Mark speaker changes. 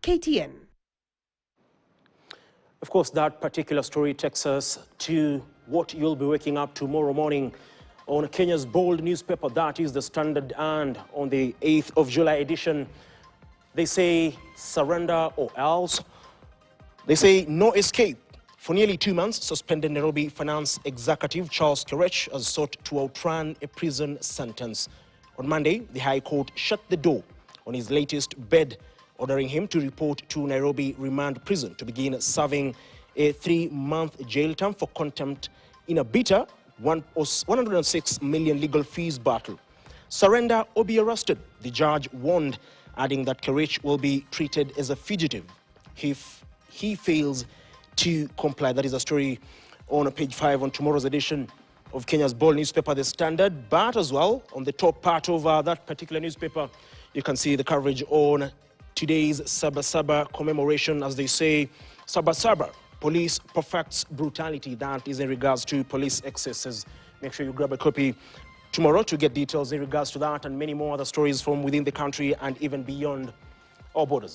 Speaker 1: KTN.
Speaker 2: Of course, that particular story takes us to what you'll be waking up tomorrow morning on Kenya's bold newspaper, that is The Standard, and on the 8th of July edition, they say surrender or else. They say no escape. For nearly 2 months, suspended Nairobi Finance Executive Charles Kerech has sought to outrun a prison sentence. On Monday, the High Court shut the door on his latest bid, ordering him to report to Nairobi Remand Prison to begin serving a 3-month jail term for contempt in a bitter 106 million legal fees battle. Surrender or be arrested, the judge warned, adding that Kerech will be treated as a fugitive if he fails to comply. That is a story on page 5 on tomorrow's edition of Kenya's bold newspaper, The Standard. But as well, on the top part of that particular newspaper, you can see the coverage on today's Sabasaba commemoration. As they say, Sabasaba, police perfects brutality. That is in regards to police excesses. Make sure you grab a copy tomorrow to get details in regards to that and many more other stories from within the country and even beyond our borders.